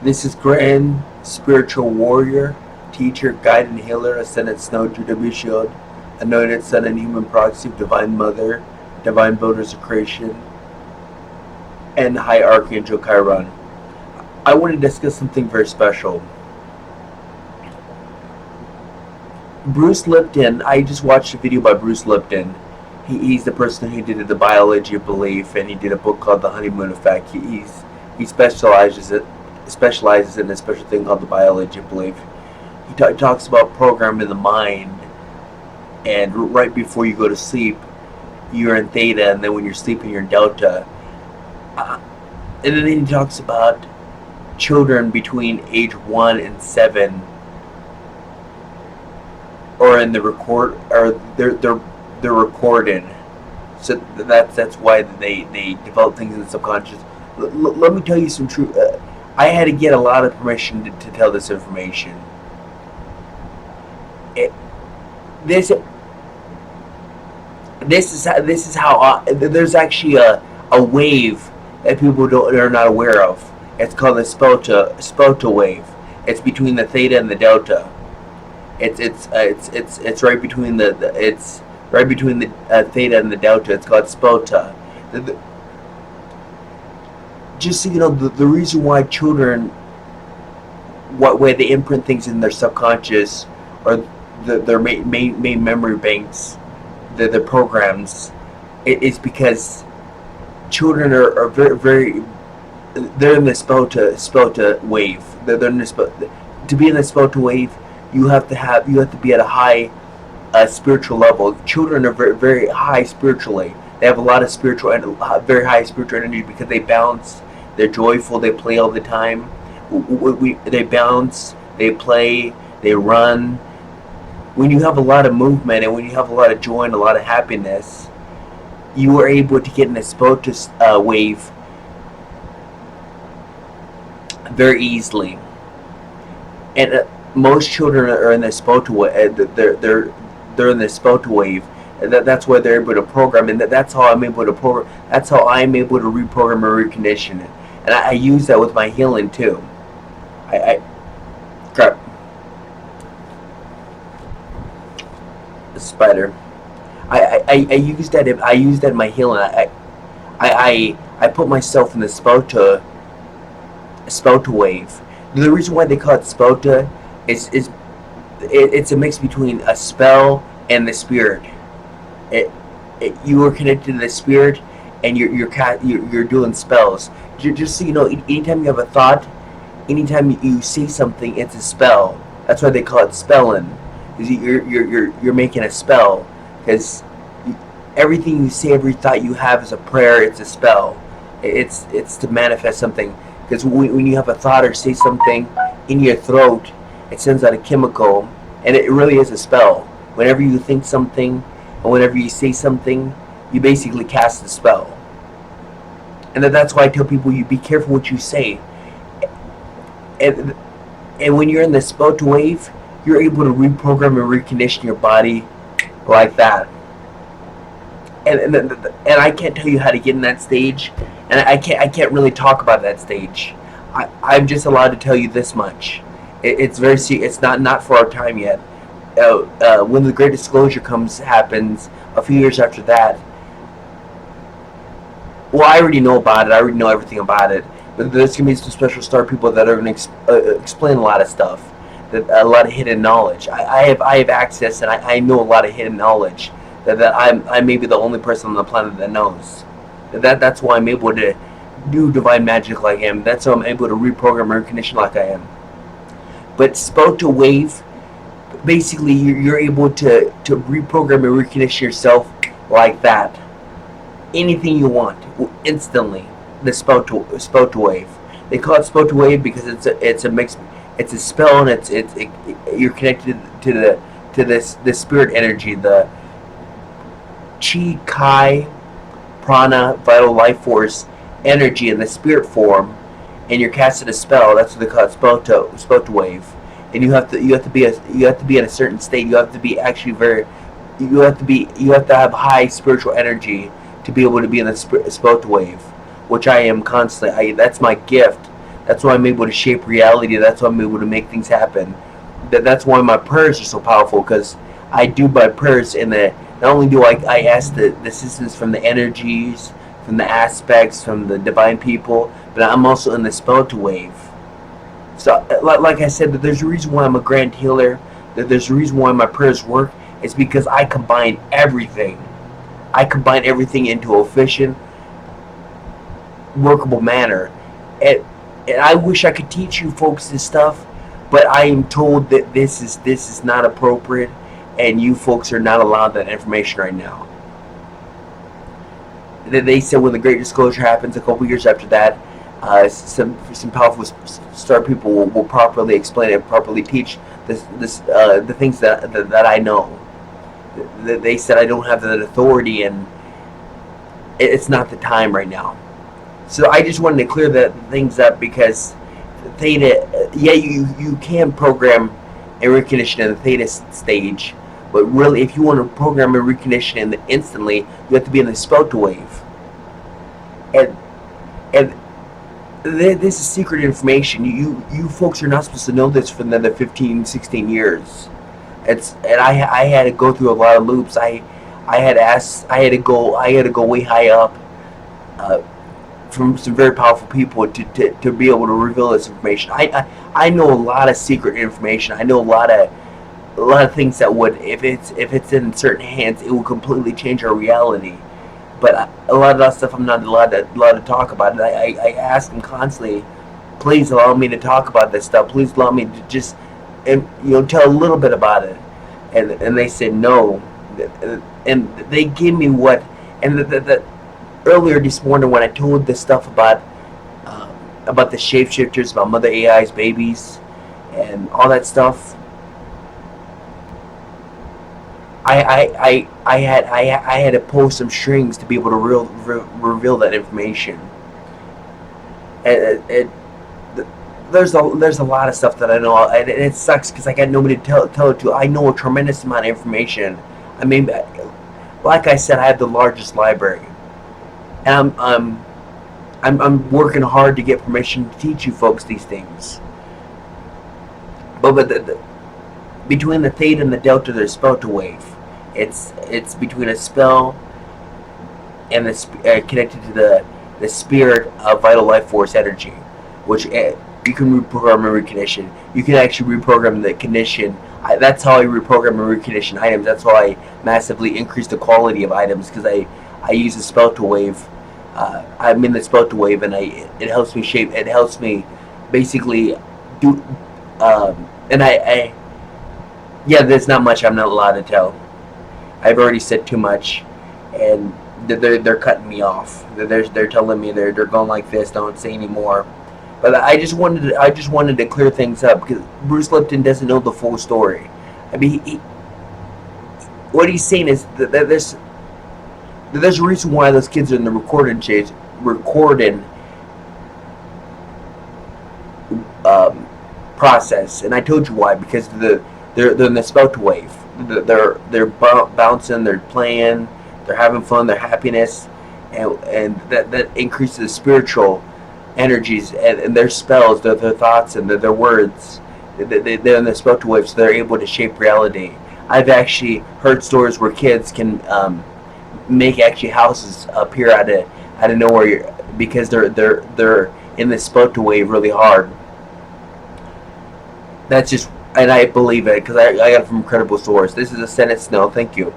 This is Grand Spiritual Warrior, Teacher, Guide, and Healer, Ascendant Snow, Judah Shield, Anointed Son and Human Proxy, Divine Mother, Divine Builders of Creation, and High Archangel Caeayaron. I want to discuss something very special. Bruce Lipton, I just watched a video by Bruce Lipton. He's the person who did the biology of belief, and he did a book called The Honeymoon Effect. He specializes in a special thing called the biology of belief. He talks about programming the mind, and right before you go to sleep, you're in theta, and then when you're sleeping, you're in delta. And then he talks about children between age 1 and 7, or in the record, or they're recorded. So that's why they develop things in the subconscious. Let me tell you some truth. I had to get a lot of permission to tell this information. This is how there's actually a wave that people are not aware of. It's called the Spelta wave. It's between the theta and the delta. It's right between the theta and the delta. It's called Spelta. Just so you know, the reason why children, what way they imprint things in their subconscious, or their main memory banks, their programs, is because children are very they're in the Spelta wave. They're in the to be in the Spelta wave, you have to be at a high spiritual level. Children are very high spiritually. They have a lot of very high spiritual energy because they bounce. They're joyful. They play all the time. They bounce. They play. They run. When you have a lot of movement and when you have a lot of joy and a lot of happiness, you are able to get in a Spelta wave very easily. And most children are in the Spelta wave. They're in the Spelta wave. That's why they're able to program, and that's how I'm able to program. That's how I'm able to reprogram and recondition it. And I use that with my healing too. Crap. The spider. I use that. I use that in my healing. I put myself in the Spelta wave. The reason why they call it Spelta is it's a mix between a spell and the spirit. You are connected to the spirit, and you're doing spells. Just so you know, anytime you have a thought, anytime you see something, it's a spell. That's why they call it spelling. You're making a spell, because everything you say, every thought you have is a prayer. It's a spell. It's to manifest something. Because when you have a thought or say something in your throat, it sends out a chemical, and it really is a spell. Whenever you think something, and whenever you say something, you basically cast a spell. And that's why I tell people, you be careful what you say. And when you're in the Spelta wave, you're able to reprogram and recondition your body like that. And I can't tell you how to get in that stage, and I can't really talk about that stage. I'm just allowed to tell you this much. It's very it's not for our time yet. When the Great Disclosure happens a few years after that. Well, I already know about it. I already know everything about it. But there's gonna be some special star people that are gonna explain a lot of stuff, a lot of hidden knowledge. I have access, and I know a lot of hidden knowledge that I may be the only person on the planet that knows. That's why I'm able to do divine magic like him. That's how I'm able to reprogram and recondition like I am. But Spelta wave, basically, you're able to reprogram and recondition yourself like that. Anything you want, instantly. The Spelta wave. They call it Spelta wave because it's a mix. It's a spell, and you're connected to the spirit energy, the chi, kai, prana, vital life force energy in the spirit form, and you're casting a spell. That's what they call it, Spelta wave. And you have to be in a certain state. You have to be actually you have to have high spiritual energy to be able to be in the Spelta wave, which I am constantly. That's my gift. That's why I'm able to shape reality. That's why I'm able to make things happen. That's why my prayers are so powerful, because I do my prayers, and not only do I ask the assistance from the energies, from the aspects, from the divine people, but I'm also in the Spelta wave. So, like I said, that there's a reason why I'm a grand healer. That there's a reason why my prayers work. It's because I combine everything. I combine everything into an efficient, workable manner. And I wish I could teach you folks this stuff, but I am told that this is not appropriate, and you folks are not allowed that information right now. They said when the Great Disclosure happens, a couple years after that, some powerful star people will properly explain it, properly teach the things that I know. They said I don't have that authority, and it's not the time right now. So I just wanted to clear that things up, because theta, yeah, you can program and recondition in the theta stage, but really, if you want to program and recondition instantly, you have to be in the Spelta wave. And this is secret information. You folks are not supposed to know this for another 15, 16 years. I had to go through a lot of loops. I had to go way high up. From some very powerful people to be able to reveal this information. I know a lot of secret information. I know a lot of things that would, if it's in certain hands, it will completely change our reality. But a lot of that stuff I'm not allowed to talk about. I ask them constantly, please allow me to talk about this stuff. Please allow me to just tell a little bit about it. And they said no, and they give me what, and the earlier this morning when I told this stuff about the shapeshifters, about Mother AI's babies, and all that stuff, I had to pull some strings to be able to reveal that information. There's a lot of stuff that I know, and it sucks because I got nobody to tell it to. I know a tremendous amount of information. I mean, like I said, I have the largest library. And I'm working hard to get permission to teach you folks these things. But between the theta and the delta, there's Spelta wave. It's between a spell and connected to the spirit of vital life force energy, which you can reprogram and recondition. You can actually reprogram the condition. That's how I reprogram and recondition items. That's how I massively increase the quality of items, because I use the Spelta wave. I'm in the Spelta wave, and it helps me shape. It helps me basically do. And yeah, there's not much I'm not allowed to tell. I've already said too much, and they're cutting me off. They're telling me they're going like this. Don't say anymore. But I just wanted to clear things up, because Bruce Lipton doesn't know the full story. I mean, what he's saying is that there's a reason why those kids are in the recording process, and I told you why, because they're in the Spelta wave. They're bouncing, they're playing, they're having fun, they're happiness, and that increases the spiritual energies and their spells, their thoughts, and their words. They're in the Spelta wave, so they're able to shape reality. I've actually heard stories where kids can make actually houses appear out of nowhere, because they're in the Spelta wave really hard. That's just, and I believe it, because I got it from a credible source. This is Ascendant Snow. Thank you.